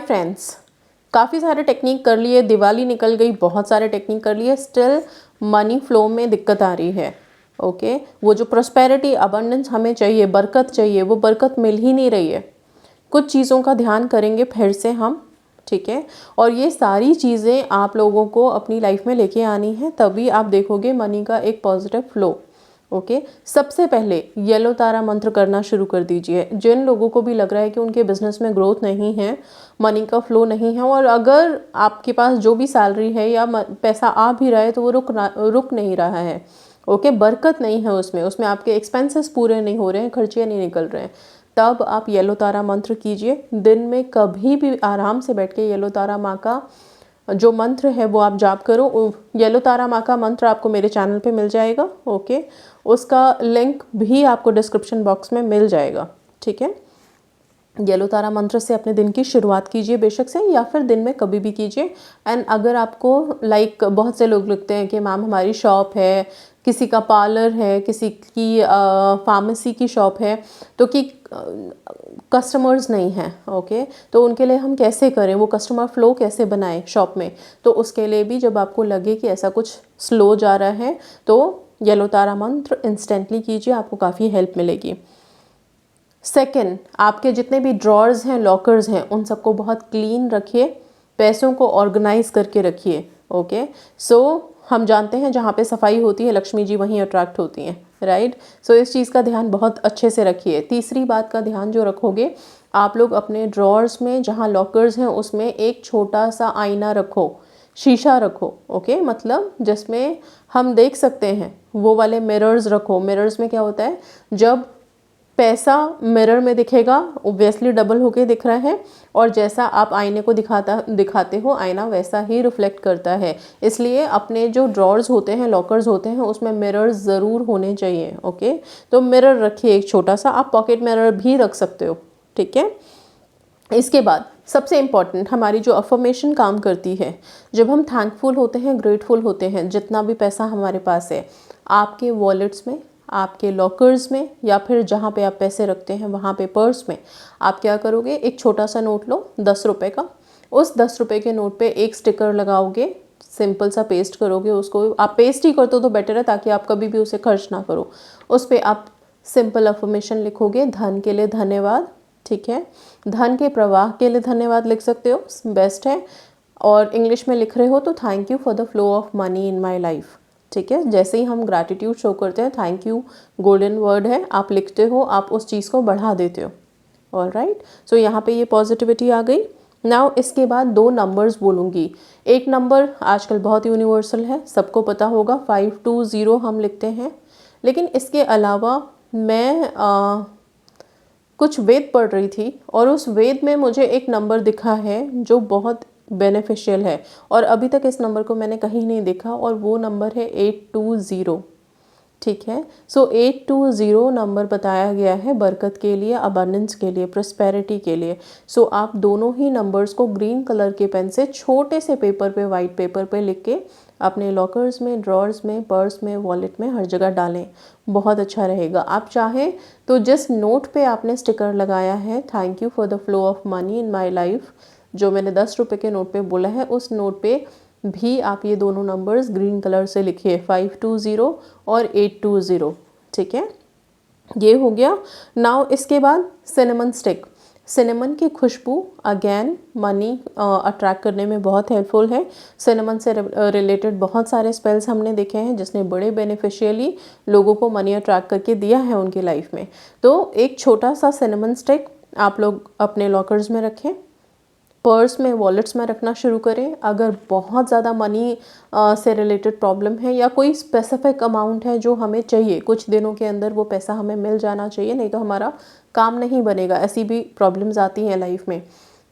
Friends, काफ़ी सारे technique कर लिए, दिवाली निकल गई, बहुत सारे टेक्निक कर लिए, स्टिल मनी फ्लो में दिक्कत आ रही है। ओके वो जो प्रॉस्पेरिटी अबंडेंस हमें चाहिए, बरकत चाहिए, वो बरकत मिल ही नहीं रही है। कुछ चीज़ों का ध्यान करेंगे फिर से हम, ठीक है। और ये सारी चीज़ें आप लोगों को अपनी लाइफ में लेके आनी है, तभी आप देखोगे मनी का एक पॉजिटिव फ्लो। ओके सबसे पहले येलो तारा मंत्र करना शुरू कर दीजिए। जिन लोगों को भी लग रहा है कि उनके बिजनेस में ग्रोथ नहीं है, मनी का फ्लो नहीं है, और अगर आपके पास जो भी सैलरी है या पैसा आ भी रहा है तो वो रुक नहीं रहा है। ओके बरकत नहीं है उसमें, उसमें आपके एक्सपेंसेस पूरे नहीं हो रहे हैं, खर्चे नहीं निकल रहे हैं, तब आप येलो तारा मंत्र कीजिए। दिन में कभी भी आराम से बैठ के येलो तारा माँ का जो मंत्र है वो आप जाप करो। येलो तारा माँ का मंत्र आपको मेरे चैनल पे मिल जाएगा। ओके उसका लिंक भी आपको डिस्क्रिप्शन बॉक्स में मिल जाएगा, ठीक है। येलो तारा मंत्र से अपने दिन की शुरुआत कीजिए बेशक से, या फिर दिन में कभी भी कीजिए। एंड अगर आपको बहुत से लोग लिखते हैं कि मैम हमारी शॉप है, किसी का पार्लर है, किसी की फार्मेसी की शॉप है, तो कि कस्टमर्स नहीं हैं, ओके तो उनके लिए हम कैसे करें, वो कस्टमर फ्लो कैसे बनाएं शॉप में। तो उसके लिए भी जब आपको लगे कि ऐसा कुछ स्लो जा रहा है तो येलो तारा मंत्र इंस्टेंटली कीजिए, आपको काफ़ी हेल्प मिलेगी। सेकंड, आपके जितने भी ड्रॉर्स हैं, लॉकर्स हैं, उन सबको बहुत क्लीन रखिए, पैसों को ऑर्गेनाइज करके रखिए। ओके सो हम जानते हैं जहाँ पे सफाई होती है लक्ष्मी जी वहीं अट्रैक्ट होती हैं, राइट। सो इस चीज़ का ध्यान बहुत अच्छे से रखिए। तीसरी बात का ध्यान जो रखोगे, आप लोग अपने ड्रॉर्स में जहाँ लॉकर्स हैं उसमें एक छोटा सा आईना रखो, शीशा रखो। ओके मतलब जिसमें हम देख सकते हैं, वो वाले मिरर्स रखो। मिरर्स में क्या होता है, जब पैसा मिरर में दिखेगा ओब्वियसली डबल होके दिख रहा है, और जैसा आप आईने को दिखाते हो आईना वैसा ही रिफ्लेक्ट करता है। इसलिए अपने जो ड्रॉर्स होते हैं, लॉकर्स होते हैं, उसमें मिरर्स ज़रूर होने चाहिए। ओके तो मिरर रखिए एक छोटा सा, आप पॉकेट मिरर भी रख सकते हो, ठीक है। इसके बाद सबसे इम्पॉर्टेंट हमारी जो अफर्मेशन काम करती है, जब हम थैंकफुल होते हैं, ग्रेटफुल होते हैं, जितना भी पैसा हमारे पास है, आपके वॉलेट्स में, आपके लॉकर्स में, या फिर जहाँ पे आप पैसे रखते हैं वहाँ पे पर्स में, आप क्या करोगे, एक छोटा सा नोट लो 10 रुपये का। उस 10 रुपये के नोट पे एक स्टिकर लगाओगे, सिंपल सा पेस्ट करोगे उसको। आप पेस्ट ही करते हो तो बेटर है, ताकि आप कभी भी उसे खर्च ना करो। उस पर आप सिंपल अफर्मेशन लिखोगे, धन के लिए धन्यवाद, ठीक है। धन के प्रवाह के लिए धन्यवाद लिख सकते हो, बेस्ट है। और इंग्लिश में लिख रहे हो तो thank you for the flow of money in my life, ठीक है। जैसे ही हम ग्रैटिट्यूड शो करते हैं, थैंक यू गोल्डन वर्ड है, आप लिखते हो, आप उस चीज़ को बढ़ा देते हो। ऑलराइट सो यहाँ पे ये पॉजिटिविटी आ गई। नाउ इसके बाद 2 नंबर्स बोलूँगी। एक नंबर आजकल बहुत यूनिवर्सल है, सबको पता होगा, 520 हम लिखते हैं। लेकिन इसके अलावा मैं कुछ वेद पढ़ रही थी, और उस वेद में मुझे एक नंबर दिखा है जो बहुत बेनिफिशियल है, और अभी तक इस नंबर को मैंने कहीं नहीं देखा, और वो नंबर है 820, ठीक है। सो 820 नंबर बताया गया है बरकत के लिए, अबंडेंस के लिए, प्रॉस्पेरिटी के लिए। सो आप दोनों ही नंबर्स को ग्रीन कलर के पेन से छोटे से पेपर पे, वाइट पेपर पे लिख के अपने लॉकर्स में, ड्रॉर्स में, पर्स में, वॉलेट में, हर जगह डालें, बहुत अच्छा रहेगा। आप चाहें तो जिस नोट पे आपने स्टिकर लगाया है, thank you for the flow of money in my life, जो मैंने 10 रुपये के नोट पे बोला है, उस नोट पे भी आप ये दोनों नंबर्स ग्रीन कलर से लिखिए, 520 और 820, ठीक है। ये हो गया। नाउ इसके बाद सिनेमन स्टिक। सिनेमन की खुशबू अगेन मनी अट्रैक्ट करने में बहुत हेल्पफुल है। सिनेमन से रिलेटेड बहुत सारे स्पेल्स हमने देखे हैं जिसने बड़े बेनिफिशियली लोगों को मनी अट्रैक्ट करके दिया है उनकी लाइफ में। तो एक छोटा सा सिनेमन स्टिक आप लोग अपने लॉकर्स में रखें, पर्स में, वॉलेट्स में रखना शुरू करें। अगर बहुत ज़्यादा मनी से रिलेटेड प्रॉब्लम है, या कोई स्पेसिफिक अमाउंट है जो हमें चाहिए, कुछ दिनों के अंदर वो पैसा हमें मिल जाना चाहिए, नहीं तो हमारा काम नहीं बनेगा, ऐसी भी प्रॉब्लम्स आती हैं लाइफ में,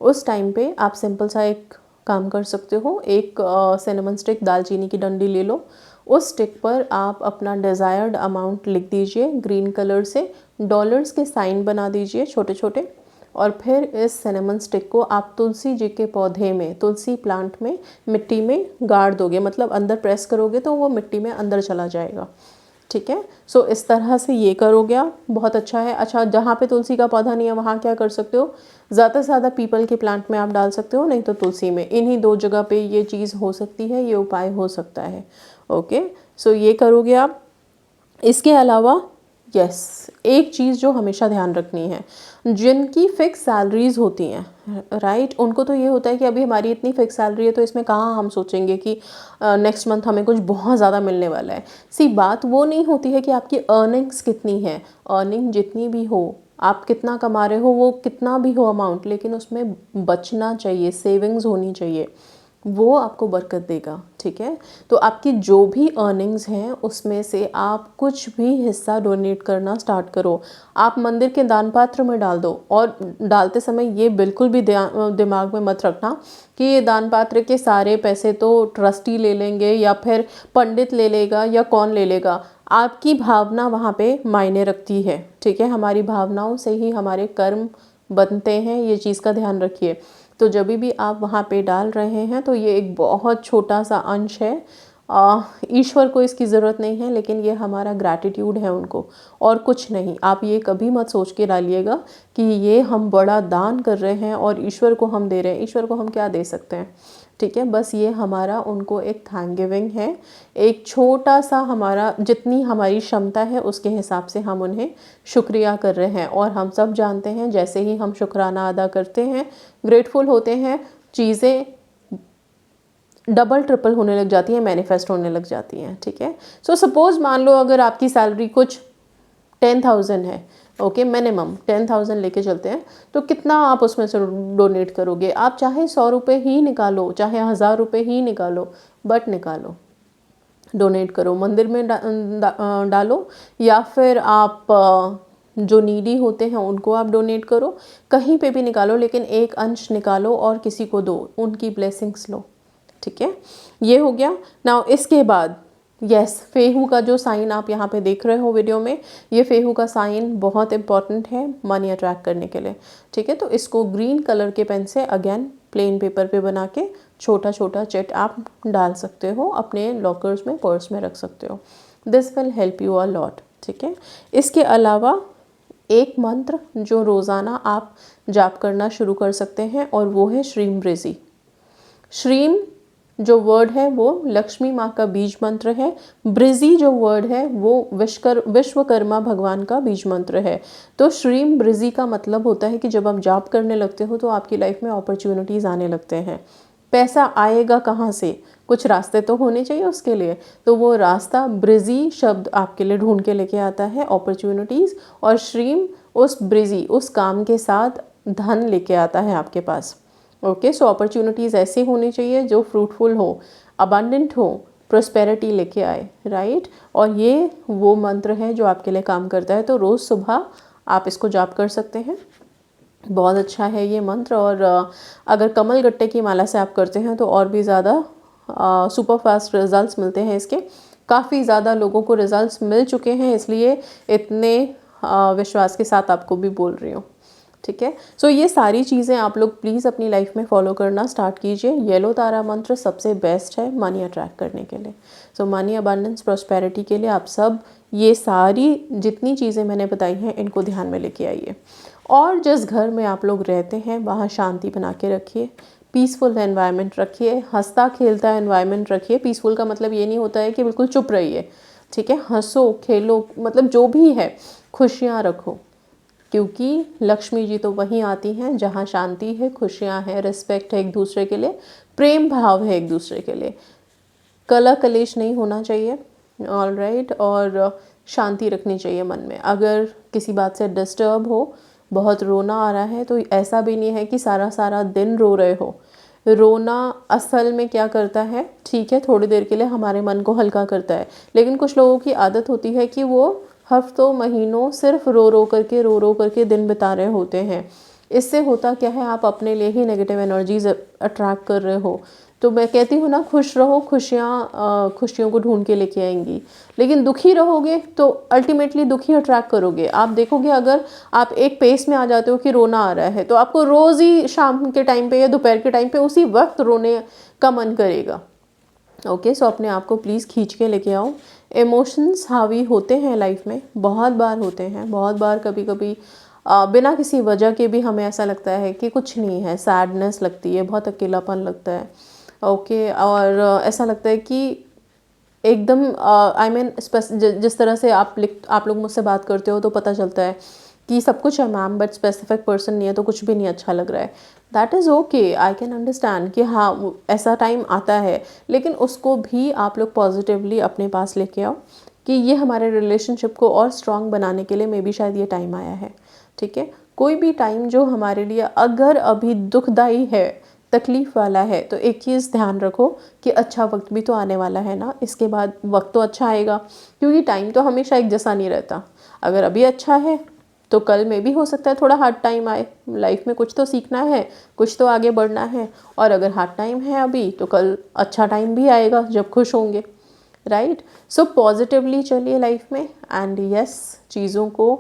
उस टाइम पे आप सिंपल सा एक काम कर सकते हो। एक सिनेमन स्टिक, दालचीनी की डंडी ले लो, उस स्टिक पर आप अपना डिज़ायर्ड अमाउंट लिख दीजिए ग्रीन कलर से, डॉलर्स के साइन बना दीजिए छोटे छोटे, और फिर इस सिनेमन स्टिक को आप तुलसी जी के पौधे में, तुलसी प्लांट में, मिट्टी में गाड़ दोगे, मतलब अंदर प्रेस करोगे तो वो मिट्टी में अंदर चला जाएगा, ठीक है। सो इस तरह से ये करोगे आप, बहुत अच्छा है। अच्छा, जहाँ पे तुलसी का पौधा नहीं है वहाँ क्या कर सकते हो, ज़्यादा से ज़्यादा पीपल के प्लांट में आप डाल सकते हो, नहीं तो तुलसी में। इन्हीं दो जगह पे ये चीज़ हो सकती है, ये उपाय हो सकता है। ओके, सो ये करोगे आप। इसके अलावा यस, एक चीज़ जो हमेशा ध्यान रखनी है, जिनकी फ़िक्स सैलरीज़ होती हैं, राइट, उनको तो ये होता है कि अभी हमारी इतनी फ़िक्स सैलरी है तो इसमें कहाँ हम सोचेंगे कि नेक्स्ट मंथ हमें कुछ बहुत ज़्यादा मिलने वाला है। सी बात वो नहीं होती है कि आपकी अर्निंग्स कितनी है, अर्निंग जितनी भी हो, आप कितना कमा रहे हो, वो कितना भी हो अमाउंट, लेकिन उसमें बचना चाहिए, सेविंग्स होनी चाहिए, वो आपको बरकत देगा। ठीक है, तो आपकी जो भी अर्निंग्स हैं उसमें से आप कुछ भी हिस्सा डोनेट करना स्टार्ट करो। आप मंदिर के दान पात्र में डाल दो, और डालते समय ये बिल्कुल भी दिमाग में मत रखना कि ये दान पात्र के सारे पैसे तो ट्रस्टी ले लेंगे या फिर पंडित ले लेगा या कौन ले लेगा। आपकी भावना वहाँ पे मायने रखती है। ठीक है, हमारी भावनाओं से ही हमारे कर्म बनते हैं, ये चीज़ का ध्यान रखिए। तो जब भी आप वहाँ पे डाल रहे हैं तो ये एक बहुत छोटा सा अंश है, ईश्वर को इसकी ज़रूरत नहीं है, लेकिन ये हमारा ग्रैटिट्यूड है उनको, और कुछ नहीं। आप ये कभी मत सोच के डालिएगा कि ये हम बड़ा दान कर रहे हैं और ईश्वर को हम दे रहे हैं। ईश्वर को हम क्या दे सकते हैं, ठीक है, बस ये हमारा उनको एक थैंक गिविंग है, एक छोटा सा हमारा, जितनी हमारी क्षमता है उसके हिसाब से हम उन्हें शुक्रिया कर रहे हैं। और हम सब जानते हैं जैसे ही हम शुक्राना अदा करते हैं, ग्रेटफुल होते हैं, चीज़ें डबल ट्रिपल होने लग जाती हैं, मैनिफेस्ट होने लग जाती हैं। ठीक है, सो सपोज़ मान लो अगर आपकी सैलरी कुछ 10,000 है, ओके, मिनिमम 10,000 लेके चलते हैं, तो कितना आप उसमें से डोनेट करोगे? आप चाहे 100 रुपये ही निकालो, चाहे 1000 रुपये ही निकालो, बट निकालो, डोनेट करो। मंदिर में डालो, या फिर आप जो नीडी होते हैं उनको आप डोनेट करो, कहीं पे भी निकालो, लेकिन एक अंश निकालो और किसी को दो, उनकी ब्लेसिंग्स लो। ठीक है, ये हो गया। नाउ इसके बाद यस, फेहू का जो साइन आप यहाँ पे देख रहे हो वीडियो में, ये फेहू का साइन बहुत इंपॉर्टेंट है मनी अट्रैक्ट करने के लिए। ठीक है, तो इसको ग्रीन कलर के पेन से अगेन प्लेन पेपर पे बना के छोटा छोटा चिट आप डाल सकते हो, अपने लॉकर्स में, पर्स में रख सकते हो। This will help you a lot. ठीक है, इसके अलावा एक मंत्र जो रोज़ाना आप जाप करना शुरू कर सकते हैं, और वो है श्रीम ब्रिजी। श्रीम जो वर्ड है वो लक्ष्मी माँ का बीज मंत्र है, ब्रिजी जो वर्ड है वो विश्वकर्मा भगवान का बीज मंत्र है। तो श्रीम ब्रिजी का मतलब होता है कि जब आप जाप करने लगते हो तो आपकी लाइफ में अपॉर्चुनिटीज़ आने लगते हैं। पैसा आएगा कहाँ से, कुछ रास्ते तो होने चाहिए उसके लिए, तो वो रास्ता ब्रिजी शब्द आपके लिए ढूंढ के लेके आता है अपॉर्चुनिटीज़, और श्रीम उस ब्रिजी, उस काम के साथ धन लेके आता है आपके पास। ओके, सो अपॉर्चुनिटीज़ ऐसी होनी चाहिए जो फ्रूटफुल हो, अबंडेंट हो, प्रोस्पेरिटी लेके आए, राइट। और ये वो मंत्र है जो आपके लिए काम करता है। तो रोज़ सुबह आप इसको जाप कर सकते हैं, बहुत अच्छा है ये मंत्र। और अगर कमल गट्टे की माला से आप करते हैं तो और भी ज़्यादा सुपर फास्ट रिजल्ट्स मिलते हैं इसके। काफ़ी ज़्यादा लोगों को रिजल्ट्स मिल चुके हैं, इसलिए इतने विश्वास के साथ आपको भी बोल रही हूँ। ठीक है, सो ये सारी चीज़ें आप लोग प्लीज़ अपनी लाइफ में फॉलो करना स्टार्ट कीजिए। येलो तारा मंत्र सबसे बेस्ट है मनी अट्रैक्ट करने के लिए। सो मनी अबंडेंस प्रॉस्पेरिटी के लिए आप सब ये सारी जितनी चीज़ें मैंने बताई हैं इनको ध्यान में लेके आइए। और जिस घर में आप लोग रहते हैं वहाँ शांति बना के रखिए, पीसफुल एनवायरनमेंट रखिए, हंसता खेलता एनवायरनमेंट रखिए। पीसफुल का मतलब ये नहीं होता है कि बिल्कुल चुप रहिए, ठीक है, हंसो खेलो, मतलब जो भी है खुशियाँ रखो, क्योंकि लक्ष्मी जी तो वहीं आती हैं जहाँ शांति है, खुशियाँ हैं, रिस्पेक्ट है एक दूसरे के लिए, प्रेम भाव है एक दूसरे के लिए, कला कलेश नहीं होना चाहिए, ऑल राइट। और शांति रखनी चाहिए मन में। अगर किसी बात से डिस्टर्ब हो, बहुत रोना आ रहा है, तो ऐसा भी नहीं है कि सारा सारा दिन रो रहे हो। रोना असल में क्या करता है, ठीक है, थोड़ी देर के लिए हमारे मन को हल्का करता है, लेकिन कुछ लोगों की आदत होती है कि वो हफ्तों महीनों सिर्फ रो रो करके दिन बिता रहे होते हैं। इससे होता क्या है, आप अपने लिए ही नेगेटिव एनर्जीज अट्रैक्ट कर रहे हो। तो मैं कहती हूँ ना, खुश रहो, खुशियों को ढूंढ के लेके आएंगी। लेकिन दुखी रहोगे तो अल्टीमेटली दुखी अट्रैक्ट करोगे। आप देखोगे अगर आप एक पेस में आ जाते हो कि रोना आ रहा है, तो आपको रोज़ ही शाम के टाइम पे या दोपहर के टाइम पे उसी वक्त रोने का मन करेगा। ओके, सो अपने आप को प्लीज़ खींच के लेके आओ। इमोशंस हावी होते हैं लाइफ में, बहुत बार होते हैं, बहुत बार। कभी कभी बिना किसी वजह के भी हमें ऐसा लगता है कि कुछ नहीं है, सैडनेस लगती है, बहुत अकेलापन लगता है। ओके, और ऐसा लगता है कि एकदम आई मीन जिस तरह से आप लोग मुझसे बात करते हो तो पता चलता है कि सब कुछ है मैम, बट स्पेसिफिक पर्सन नहीं है तो कुछ भी नहीं अच्छा लग रहा है। That is okay, I can understand कि हाँ ऐसा टाइम आता है, लेकिन उसको भी आप लोग पॉजिटिवली अपने पास लेके आओ कि ये हमारे रिलेशनशिप को और स्ट्रॉन्ग बनाने के लिए मे बी शायद ये टाइम आया है। ठीक है, कोई भी टाइम जो हमारे लिए अगर अभी दुखदाई है, तकलीफ़ वाला है, तो एक चीज़ ध्यान रखो कि अच्छा वक्त भी तो आने वाला है ना, इसके बाद वक्त तो अच्छा आएगा। क्योंकि टाइम तो हमेशा एक जैसा नहीं रहता। अगर अभी अच्छा है तो कल में भी हो सकता है थोड़ा हार्ड टाइम आए। लाइफ में कुछ तो सीखना है, कुछ तो आगे बढ़ना है, और अगर हार्ड टाइम है अभी तो कल अच्छा टाइम भी आएगा जब खुश होंगे। राइट, सो पॉजिटिवली चलिए लाइफ में, एंड यस, चीज़ों को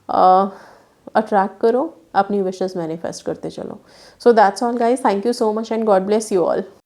अट्रैक्ट करो, अपनी विशेस मैनिफेस्ट करते चलो। So that's all guys, thank you so much and God bless you all.